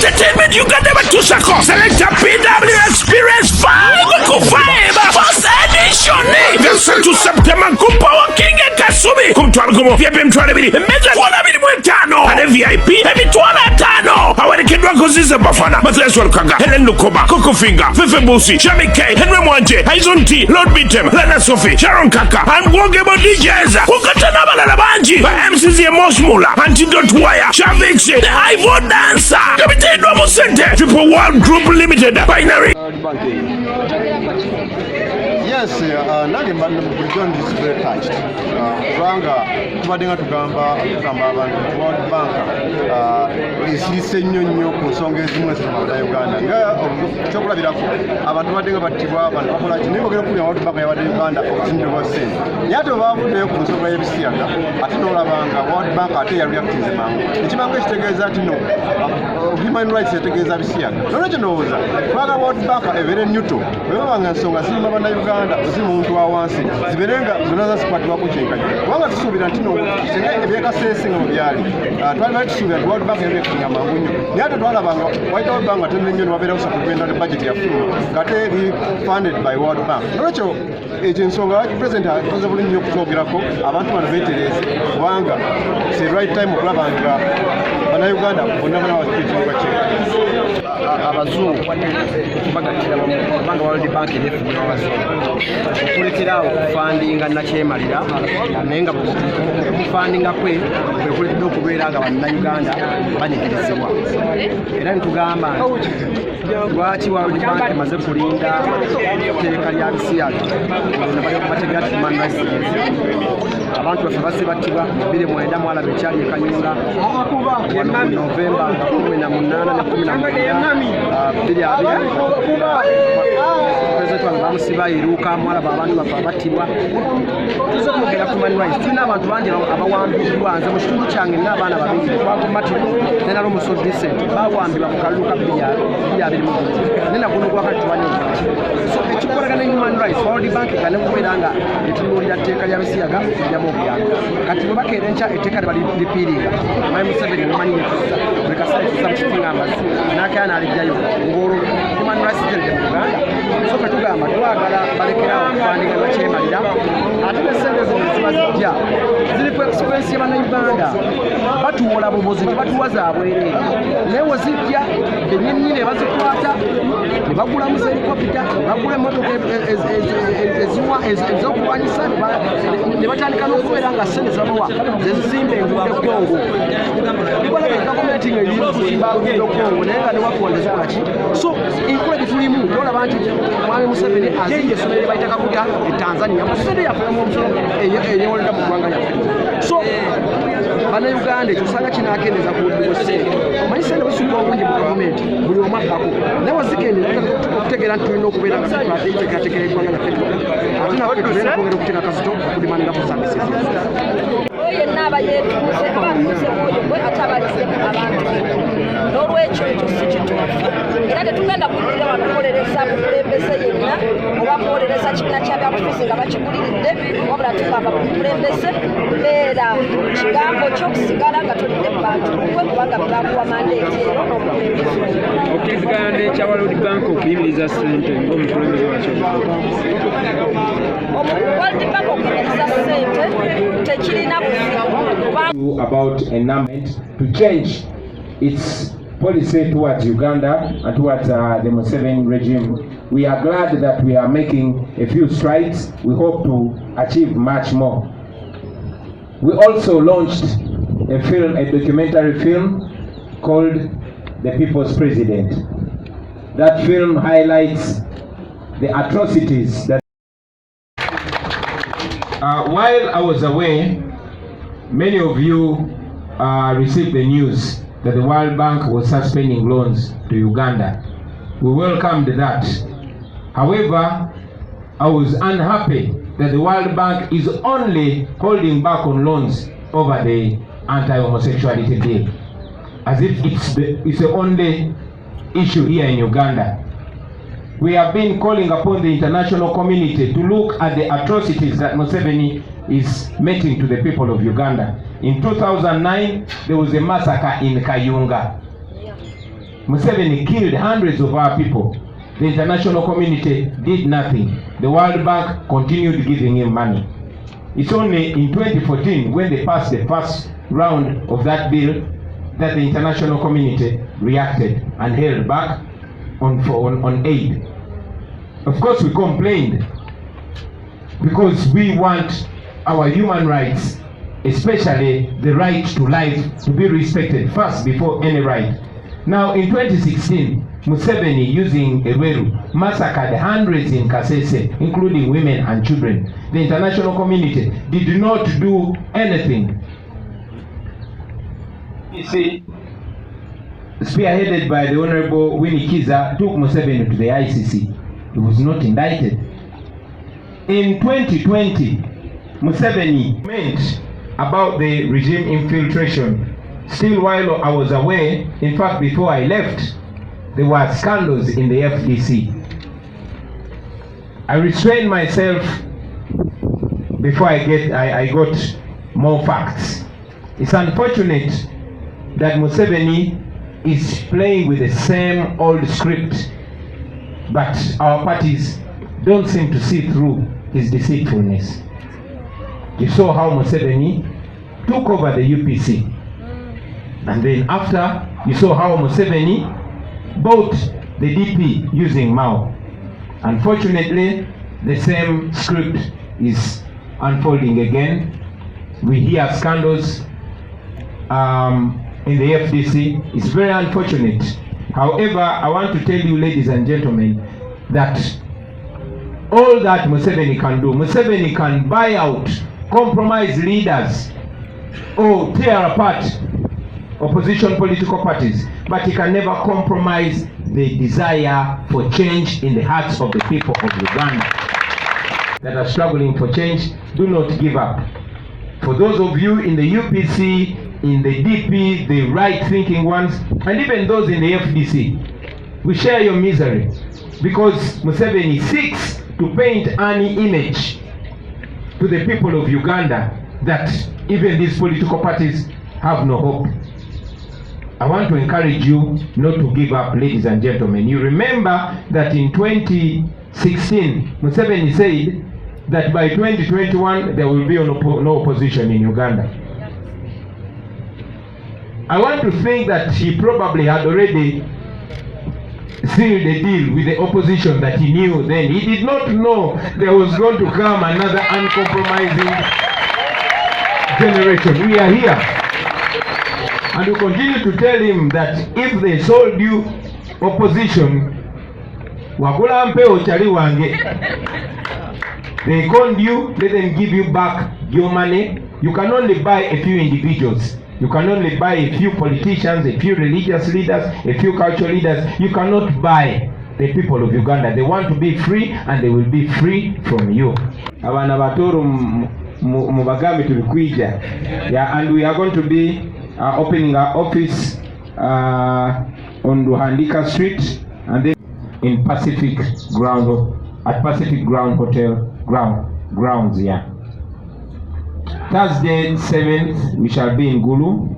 Entertainment Uganda batusako. Selector PW Experience 5 ku 5. First edition. Verse September kupa wa King Kasumi. Kumtwala kumo. Vyepe mtwala bili. Meza kuona bili mwetano. Ane VIP. Ebi tuwana tano. Hawani kidwa kuzize bafana. Mathias Walkanga. Helen Lukoba. Coco Finger. Fefe Busi. Shami K. Henry Mwanje. Haizon T. Lord Bitem. Lena Sophie. Sharon Kaka. Unwogable DJs. Ukatana balala banji. By MCZ Mosmula. Antidote Wire. Shavix. The Ivo Dancer. Kapiteni Domo Center. Triple World Group Limited. Binary. Yes, nange bulijjo ndi very touched. Kubanga tubadde nga tugamba abantu World Banka esirise nnyo ku nsonga ezimu eziri Uganda. Nga kyokulabirako abantu badde nga battibwa abantu bakola ki naye ng'ogenda okulya World Banka yabadde Uganda okuzindibwa ssente. Naye ate baavuddeyo ku nsonga y'ebisiyagga ate n'olabanga World Bank ate yaluyakutinze mangu. Ekimangu ekitegeeza ati no human rights yategeeza bisiyagga. Nolwekyo ndowooza kubanga World Bank ebeere neutral bwe babanga ensonga zirima bannayuganda ziri mu muntu wa wansi ziberenga zonna zazikwatibwako kyenkanyi kubanga tusuubira nti singa ebyekaseesi nga mu byali twali bali tusuubira nti World Bank yabyekunya mangu nnyo naye ate twalabanga White House Bank ate nnyo ne wabeerawo supplementary ne budget ya fulu ng'ate eri funded by World Bank. Nolwekyo ekyo ensonga President akoze bulungi nnyo okutwogerako abantu bano beetereeze kubanga it's the right time okulaba nga bannayuganda bonna bana bakitibwa kyenkanyi. Abazungu kubagatira kubanga World Bank enefunya abazungu okulekeraawo okufandinga nakyemalira naye nga okufandinga kwe kwekuletedde okubeera nga bannayuganda banyigirizibwa era nitugamba nti lwaki World Bank emaze kulinda etteeka lya bisiyagga bategera ti human rights abantu baffe bazze battibwa 2009 mwalaba ekyali e Kayunga wano mu Novemba 18 ne 19 President wange bamusiba iruka mwalaba abantu baffe abattibwa. Tuze kwogera ku human rights tulina abantu bangi abawambiddwa. Nze mu kitundu kyange nina abaana babiri twakumatiro ne nalo muso Vincent bawambibwa mu kalulu ka 2021 ne naguno gwakati tubanye so ekikolagana human rights World Bank gane kubeera nga etunuulira tteeka lya bisiyagga lyamu obuyambi kati bwe bakeera enkya etteeka lipiiringa Mwami Museveni mumanyi nekusa buli kaseera ekisa mu kifunga amazzi n'akaya n'alijjayo ng'olwo human rights gende mu Uganda so katugamba twagala balekerawo okufandinga nakyemalira ate n'essente zino ziba zijja ziri ku expense y'Abannayuganda batuwola bubuzi tebatuwaza bwereere naye we zijja bennyini ne bazikwata ne bagulamu helikopita ne bagula emmotoka ez'okulwanyisa ne batandika n'okubeera nga ssente zabawa zezizimba enguudo Kongo balaga gavumenti nga eri kuzimba enguudo Kongo naye nga newakondeza kaki so enkola gye tulimu olaba nti Mwami Museveni azinga essomero lye bayita Kabuga e Tanzania mu ssente yafunamu omusolo eyewolera mu ggwanga lyaffe so bannayuganda ekyo osanga kinaakendeeza ku budde bw'essente omanyi ssente busukka obungi mu gavumenti buli omu akkako naye wazikendeza okutegeera nti tulina okubeera nga tuteekerateekera eggwanga lyaffe ate naffe tubeera kwongera okuteeka kasito okulimanira ku saavisi yenna abayeetuuze abatuuze mwoyo gwe ate abalizeemu abantu n'olwekyo ekyo si kituufu era tetugenda kuyirira wano kukolereza bukulembeze yenna oba kuwolereza kibiina kya byabufuzi nga bakiguliridde wabula tugamba bukulembeze beera kigambo ky'okusigala nga tolidde mu bantu gwe kubanga bwakuwa mandeeti ero n'obukulembeze okkiriziganya n'ekya World Bank okuyimiriza ssente ng'omukulembeze wakyo World Bank okuyimiriza ssente tekirina about enactment to change its policy towards Uganda and towards the Museveni regime. We are glad that we are making a few strides. We hope to achieve much more. We also launched a documentary film called The People's President. That film highlights the atrocities that while I was away, many of you received the news that the World Bank was suspending loans to Uganda. We welcomed that. However, I was unhappy that the World Bank is only holding back on loans over the anti-homosexuality deal, as if it's the only issue here in Uganda. We have been calling upon the international community to look at the atrocities that Museveni is making to the people of Uganda. In 2009, there was a massacre in Kayunga. Museveni killed hundreds of our people. The international community did nothing. The World Bank continued giving him money. It's only in 2014 when they passed the first round of that bill that the international community reacted and held back on aid. Of course we complained because we want our human rights, especially the right to life, to be respected first before any right. Now in 2016, Museveni, using Eweru, massacred hundreds in Kasese, including women and children. The international community did not do anything. You see, spearheaded by the Honorable Winnie Kiza, took Museveni to the ICC. He was not indicted. In 2020, Museveni meant about the regime infiltration. Still, while I was away, in fact before I left, there were scandals in the FDC. I restrained myself before I got more facts. It's unfortunate that Museveni is playing with the same old script, but our parties don't seem to see through his deceitfulness. You saw how Museveni took over the UPC. And then after, you saw how Museveni bought the DP using Mao. Unfortunately, the same script is unfolding again. We hear scandals in the FDC. It's very unfortunate. However, I want to tell you, ladies and gentlemen, that all that Museveni can do, Museveni can buy out, compromise leaders, or tear apart opposition political parties, but he can never compromise the desire for change in the hearts of the people of Uganda that are struggling for change. Do not give up. For those of you in the UPC, in the DP, the right-thinking ones, and even those in the FDC, we share your misery, because Museveni seeks to paint an image to the people of Uganda that even these political parties have no hope. I want to encourage you not to give up, ladies and gentlemen. You remember that in 2016, Museveni said that by 2021 there will be no opposition in Uganda. I want to think that he probably had already sealed a deal with the opposition that he knew then. He did not know there was going to come another uncompromising generation. We are here. And we continue to tell him that if they sold you opposition, they conned you, let them give you back your money. You can only buy a few individuals. You can only buy a few politicians, a few religious leaders, a few cultural leaders. You cannot buy the people of Uganda. They want to be free, and they will be free from you. And we are going to be opening our office on Ruhandika Street, and then in Pacific Ground, at Pacific Ground Hotel grounds here. Thursday 7th we shall be in Gulu.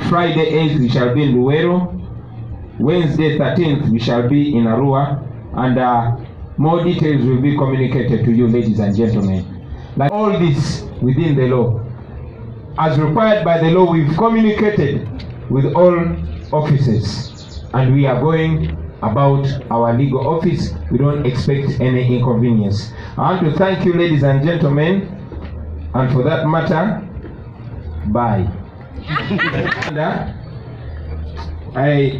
Friday 8th we shall be in Luwero. Wednesday 13th we shall be in Arua, and more details will be communicated to you, ladies and gentlemen. Like all this within the law. As required by the law, we've communicated with all offices, and we are going about our legal office. We don't expect any inconvenience. I want to thank you, ladies and gentlemen, and for that matter, bye. I